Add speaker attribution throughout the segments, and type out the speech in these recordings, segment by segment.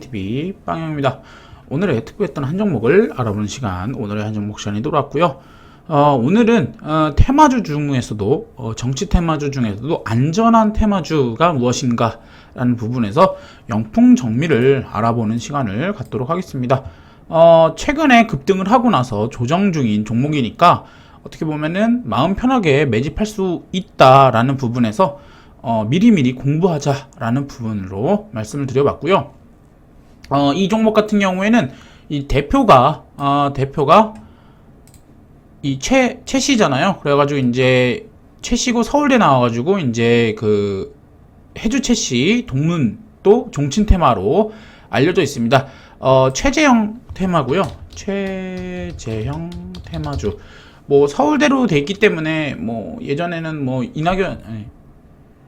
Speaker 1: FATV 빵영입니다. 오늘의 특별했던 한 종목을 알아보는 시간, 오늘의 한 종목 시간이 돌아왔고요. 오늘은 테마주 중에서도 정치 테마주 중에서도 안전한 테마주가 무엇인가 라는 부분에서 영풍 정미를 알아보는 시간을 갖도록 하겠습니다. 최근에 급등을 하고 나서 조정 중인 종목이니까 어떻게 보면은 마음 편하게 매집할 수 있다라는 부분에서 미리미리 공부하자라는 부분으로 말씀을 드려봤고요. 이 종목 같은 경우에는 이 대표가 이 최씨잖아요. 그래가지고 이제 최씨고 서울대 나와가지고 이제 그 해주 최씨 동문 또 종친 테마로 알려져 있습니다. 최재형 테마고요. 최재형 테마주. 뭐 서울대로 돼 있기 때문에 뭐 예전에는 뭐 이낙연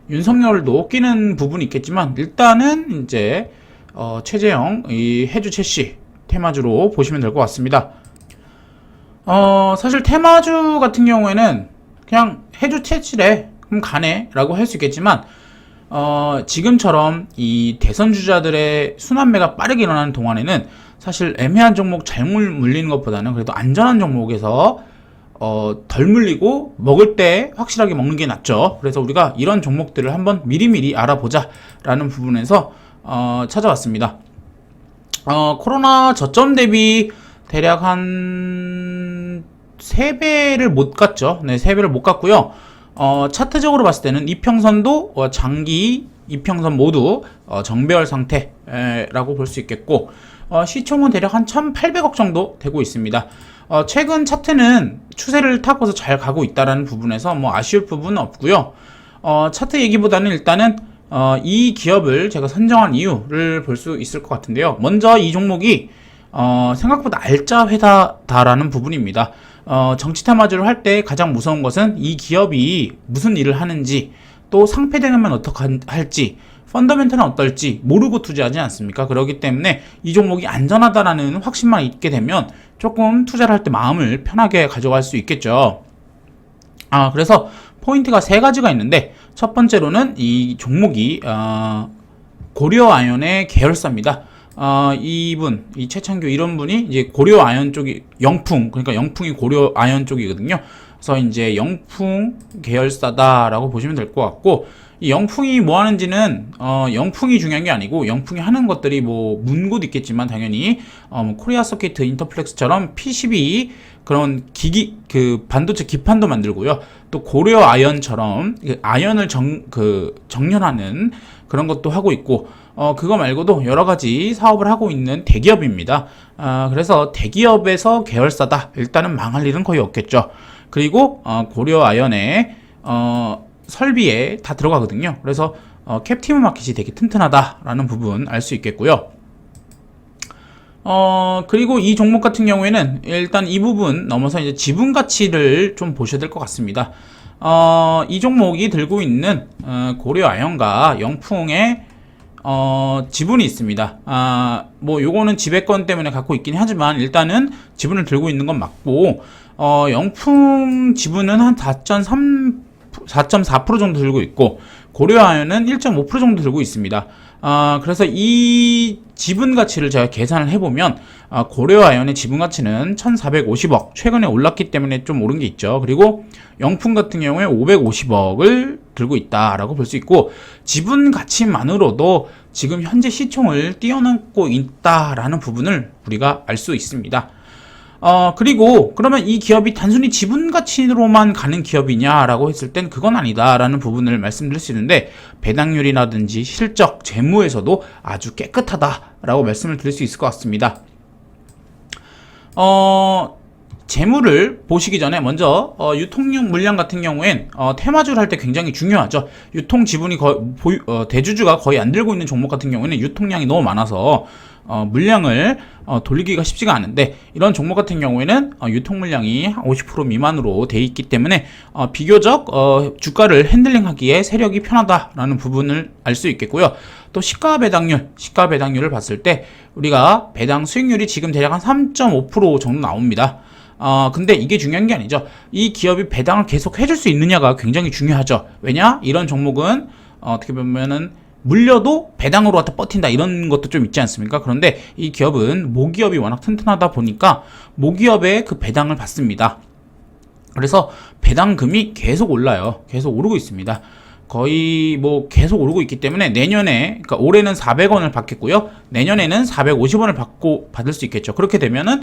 Speaker 1: 윤석열도 끼는 부분이 있겠지만 일단은 이제 최재형 이 해주 최씨 테마주로 보시면 될 것 같습니다. 사실 테마주 같은 경우에는 그냥 해주 최씨래 그럼 가네 라고 할 수 있겠지만 지금처럼 이 대선 주자들의 순환매가 빠르게 일어나는 동안에는 사실 애매한 종목 잘못 물리는 것보다는 그래도 안전한 종목에서 덜 물리고 먹을 때 확실하게 먹는 게 낫죠. 그래서 우리가 이런 종목들을 한번 미리미리 알아보자 라는 부분에서 찾아왔습니다. 코로나 저점 대비 대략 한 3배를 못 갔죠. 네, 3배를 못 갔고요. 차트적으로 봤을 때는 이평선도 장기 이평선 모두 정배열 상태라고 볼 수 있겠고 시총은 대략 한 1,800억 정도 되고 있습니다. 최근 차트는 추세를 타고서 잘 가고 있다라는 부분에서 뭐 아쉬울 부분은 없고요. 차트 얘기보다는 일단은 이 기업을 제가 선정한 이유를 볼 수 있을 것 같은데요. 먼저 이 종목이 생각보다 알짜 회사다라는 부분입니다. 정치 테마주를 할 때 가장 무서운 것은 이 기업이 무슨 일을 하는지 또 상폐되면 어떻게 할지 펀더멘털은 어떨지 모르고 투자하지 않습니까? 그렇기 때문에 이 종목이 안전하다라는 확신만 있게 되면 조금 투자를 할 때 마음을 편하게 가져갈 수 있겠죠. 그래서 포인트가 3가지가 있는데 첫 번째로는 이 종목이 고려아연의 계열사입니다. 이 최창규 이런 분이 이제 고려아연 쪽이 영풍, 그러니까 영풍이 고려아연 쪽이거든요. 그래서 이제 영풍 계열사다라고 보시면 될 것 같고, 이 영풍이 뭐 하는지는 영풍이 중요한 게 아니고 영풍이 하는 것들이 뭐 문구도 있겠지만 당연히 코리아 서킷 인터플렉스처럼 PCB 그런 기기 그 반도체 기판도 만들고요. 또 고려 아연처럼 아연을 정렬하는 그런 것도 하고 있고 그거 말고도 여러 가지 사업을 하고 있는 대기업입니다. 그래서 대기업에서 계열사다. 일단은 망할 일은 거의 없겠죠. 그리고 고려 아연의 설비에 다 들어가거든요. 그래서 캡티브 마켓이 되게 튼튼하다라는 부분 알 수 있겠고요. 그리고 이 종목 같은 경우에는 일단 이 부분 넘어서 이제 지분 가치를 좀 보셔야 될 것 같습니다. 이 종목이 들고 있는 고려아연과 영풍의 지분이 있습니다. 뭐 요거는 지배권 때문에 갖고 있긴 하지만 일단은 지분을 들고 있는 건 맞고 영풍 지분은 한 4.4% 정도 들고 있고 고려아연은 1.5% 정도 들고 있습니다. 그래서 이 지분 가치를 제가 계산을 해보면 고려아연의 지분 가치는 1,450억 최근에 올랐기 때문에 좀 오른 게 있죠. 그리고 영풍 같은 경우에 550억을 들고 있다라고 볼 수 있고 지분 가치만으로도 지금 현재 시총을 뛰어넘고 있다라는 부분을 우리가 알 수 있습니다. 그리고 그러면 이 기업이 단순히 지분 가치로만 가는 기업이냐라고 했을 땐 그건 아니다라는 부분을 말씀드릴 수 있는데 배당률이라든지 실적, 재무에서도 아주 깨끗하다라고 말씀을 드릴 수 있을 것 같습니다. 재무를 보시기 전에 먼저 유통용 물량 같은 경우엔 테마주를 할 때 굉장히 중요하죠. 유통 지분이 대주주가 거의 안 들고 있는 종목 같은 경우에는 유통량이 너무 많아서 물량을 돌리기가 쉽지가 않은데 이런 종목 같은 경우에는 유통 물량이 50% 미만으로 돼 있기 때문에 비교적 주가를 핸들링하기에 세력이 편하다라는 부분을 알 수 있겠고요. 또 시가 배당률을 봤을 때 우리가 배당 수익률이 지금 대략 한 3.5% 정도 나옵니다. 근데 이게 중요한 게 아니죠. 이 기업이 배당을 계속 해줄 수 있느냐가 굉장히 중요하죠. 왜냐? 이런 종목은 어떻게 보면은 물려도 배당으로 갖다 버틴다 이런 것도 좀 있지 않습니까? 그런데 이 기업은 모기업이 워낙 튼튼하다 보니까 모기업의 그 배당을 받습니다. 그래서 배당금이 계속 올라요. 계속 오르고 있습니다. 거의 뭐 계속 오르고 있기 때문에 내년에, 그러니까 올해는 400원을 받겠고요. 내년에는 450원을 받을 수 있겠죠. 그렇게 되면은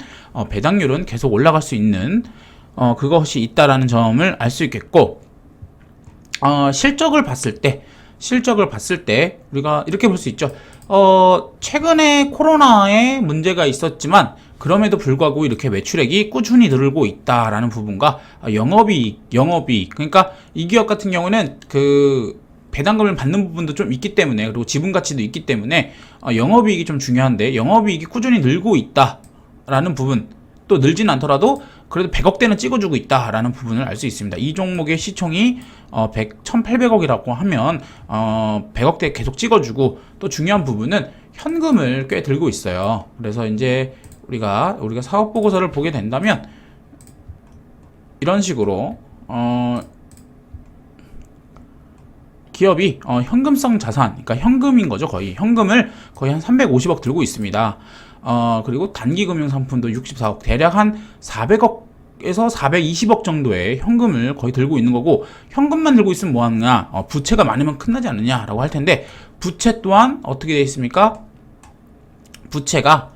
Speaker 1: 배당률은 계속 올라갈 수 있는 그것이 있다라는 점을 알 수 있겠고, 실적을 봤을 때 우리가 이렇게 볼 수 있죠. 최근에 코로나에 문제가 있었지만 그럼에도 불구하고 이렇게 매출액이 꾸준히 늘고 있다라는 부분과 영업이익, 그러니까 이 기업 같은 경우는 그 배당금을 받는 부분도 좀 있기 때문에, 그리고 지분 가치도 있기 때문에 영업이익이 좀 중요한데, 영업이익이 꾸준히 늘고 있다라는 부분, 또 늘진 않더라도 그래도 100억대는 찍어주고 있다라는 부분을 알 수 있습니다. 이 종목의 시총이 1800억이라고 하면 100억대 계속 찍어주고, 또 중요한 부분은 현금을 꽤 들고 있어요. 그래서 이제 우리가 사업 보고서를 보게 된다면 이런 식으로 기업이 현금성 자산, 그러니까 현금인 거죠. 현금을 거의 한 350억 들고 있습니다. 그리고 단기금융 상품도 64억, 대략 한 400억에서 420억 정도의 현금을 거의 들고 있는 거고, 현금만 들고 있으면 뭐하느냐, 부채가 많으면 큰나지 않느냐라고 할 텐데, 부채 또한 어떻게 되어 있습니까? 부채가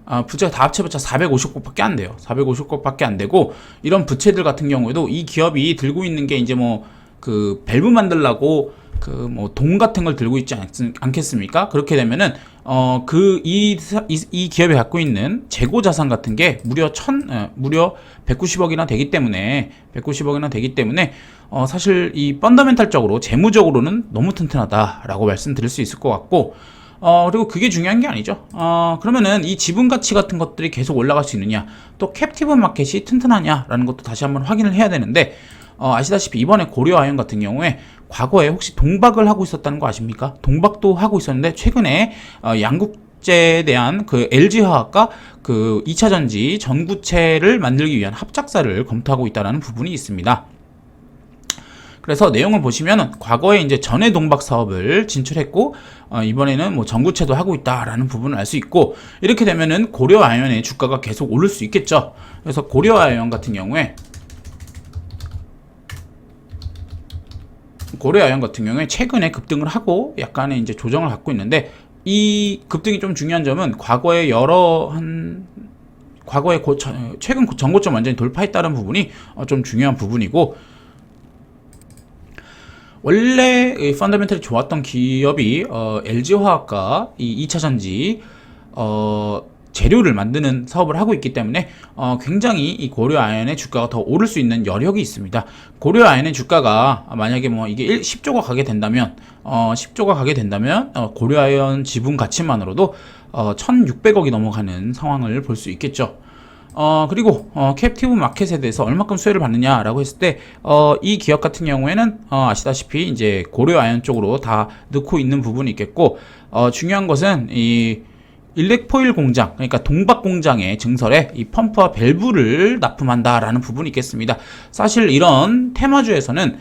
Speaker 1: 다 합쳐봤자 450억밖에 안 돼요. 450억밖에 안 되고, 이런 부채들 같은 경우에도 이 기업이 들고 있는 게 이제 뭐 그 밸브 만들라고 그 뭐 돈 같은 걸 들고 있지 않겠습니까? 그렇게 되면은 이 기업이 갖고 있는 재고 자산 같은 게 무려 190억이나 되기 때문에 사실 이 펀더멘탈적으로 재무적으로는 너무 튼튼하다라고 말씀드릴 수 있을 것 같고, 그리고 그게 중요한 게 아니죠. 그러면은 이 지분 가치 같은 것들이 계속 올라갈 수 있느냐, 또 캡티브 마켓이 튼튼하냐라는 것도 다시 한번 확인을 해야 되는데, 아시다시피 이번에 고려아연 같은 경우에 과거에 혹시 동박을 하고 있었다는 거 아십니까? 동박도 하고 있었는데, 최근에 양국제에 대한 그 LG화학과 그 2차 전지 전구체를 만들기 위한 합작사를 검토하고 있다는 부분이 있습니다. 그래서 내용을 보시면 과거에 이제 전해 동박 사업을 진출했고, 이번에는 뭐 전구체도 하고 있다라는 부분을 알 수 있고, 이렇게 되면은 고려아연의 주가가 계속 오를 수 있겠죠. 그래서 고려아연 같은 경우에 최근에 급등을 하고 약간의 이제 조정을 갖고 있는데, 이 급등이 좀 중요한 점은 최근 전고점 완전히 돌파했다는 부분이 좀 중요한 부분이고, 원래 펀더멘털이 좋았던 기업이 LG화학과 이 2차 전지 재료를 만드는 사업을 하고 있기 때문에 굉장히 이 고려아연의 주가가 더 오를 수 있는 여력이 있습니다. 고려아연의 주가가 만약에 뭐 이게 10조가 가게 된다면 고려아연 지분 가치만으로도 1600억이 넘어가는 상황을 볼 수 있겠죠. 그리고 캡티브 마켓에 대해서 얼마큼 수혜를 받느냐라고 했을 때 이 기업 같은 경우에는 아시다시피 이제 고려아연 쪽으로 다 넣고 있는 부분이 있겠고, 중요한 것은 이 일렉포일 공장, 그러니까 동박 공장의 증설에 이 펌프와 밸브를 납품한다라는 부분이 있겠습니다. 사실 이런 테마주에서는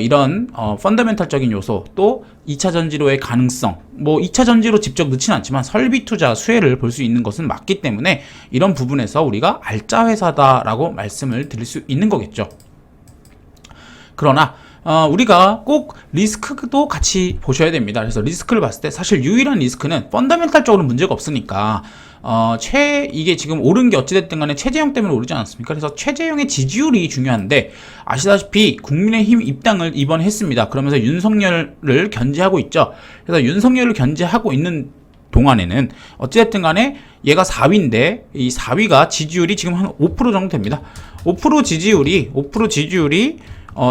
Speaker 1: 이런 펀더멘탈적인 요소, 또 2차 전지로의 가능성, 뭐 2차 전지로 직접 넣지는 않지만 설비 투자 수혜를 볼 수 있는 것은 맞기 때문에 이런 부분에서 우리가 알짜 회사다라고 말씀을 드릴 수 있는 거겠죠. 그러나 우리가 꼭 리스크도 같이 보셔야 됩니다. 그래서 리스크를 봤을 때 사실 유일한 리스크는 펀더멘탈적으로 문제가 없으니까 이게 지금 오른 게 어찌됐든 간에 최재형 때문에 오르지 않았습니까? 그래서 최재형의 지지율이 중요한데, 아시다시피 국민의힘 입당을 이번에 했습니다. 그러면서 윤석열을 견제하고 있죠. 그래서 윤석열을 견제하고 있는 동안에는 어찌됐든 간에 얘가 4위인데, 이 4위가 지지율이 지금 한 5% 정도 됩니다. 5% 지지율이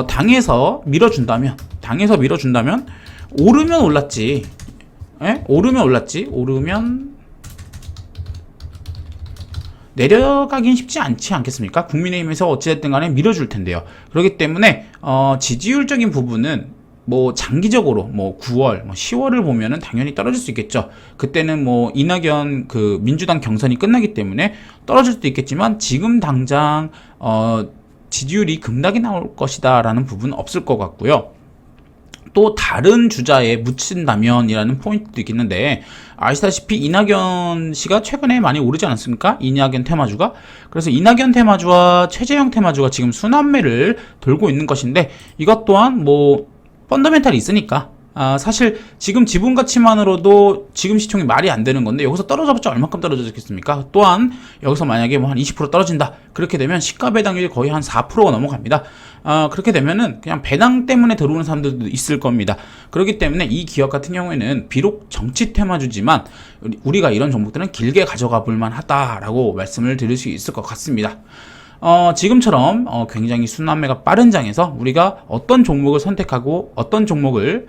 Speaker 1: 당에서 밀어준다면 오르면 올랐지. 오르면 내려가긴 쉽지 않지 않겠습니까? 국민의힘에서 어찌됐든 간에 밀어줄 텐데요. 그렇기 때문에 지지율적인 부분은 뭐 장기적으로 뭐 9월, 10월을 보면은 당연히 떨어질 수 있겠죠. 그때는 뭐 이낙연 그 민주당 경선이 끝나기 때문에 떨어질 수도 있겠지만, 지금 당장 지지율이 급락이 나올 것이다라는 부분은 없을 것 같고요. 또 다른 주자에 묻힌다면이라는 포인트도 있겠는데, 아시다시피 이낙연 씨가 최근에 많이 오르지 않았습니까? 이낙연 테마주가. 그래서 이낙연 테마주와 최재형 테마주가 지금 순환매를 돌고 있는 것인데, 이것 또한 뭐 펀더멘탈이 있으니까 사실 지금 지분 가치만으로도 지금 시총이 말이 안 되는 건데, 여기서 떨어져봤자 얼마큼 떨어졌겠습니까? 또한 여기서 만약에 뭐 한 20% 떨어진다, 그렇게 되면 시가 배당률이 거의 한 4%가 넘어갑니다. 그렇게 되면은 그냥 배당 때문에 들어오는 사람들도 있을 겁니다. 그렇기 때문에 이 기업 같은 경우에는 비록 정치 테마주지만 우리가 이런 종목들은 길게 가져가 볼 만하다라고 말씀을 드릴 수 있을 것 같습니다. 지금처럼 굉장히 순환매가 빠른 장에서 우리가 어떤 종목을 선택하고 어떤 종목은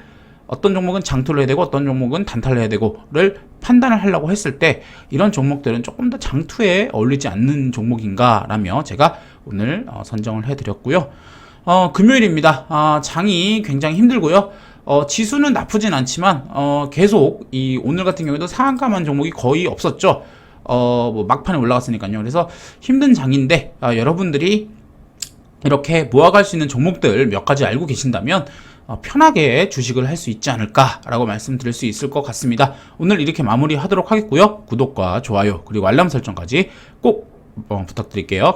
Speaker 1: 장투를 해야 되고 어떤 종목은 단타를 해야 되고를 판단을 하려고 했을 때, 이런 종목들은 조금 더 장투에 어울리지 않는 종목인가 라며 제가 오늘 선정을 해드렸고요. 금요일입니다. 장이 굉장히 힘들고요. 지수는 나쁘진 않지만 계속 오늘 같은 경우에도 상한가만 종목이 거의 없었죠. 뭐 막판에 올라갔으니까요. 그래서 힘든 장인데 여러분들이 이렇게 모아갈 수 있는 종목들 몇 가지 알고 계신다면 편하게 주식을 할 수 있지 않을까라고 말씀드릴 수 있을 것 같습니다. 오늘 이렇게 마무리하도록 하겠고요. 구독과 좋아요 그리고 알람 설정까지 꼭 부탁드릴게요.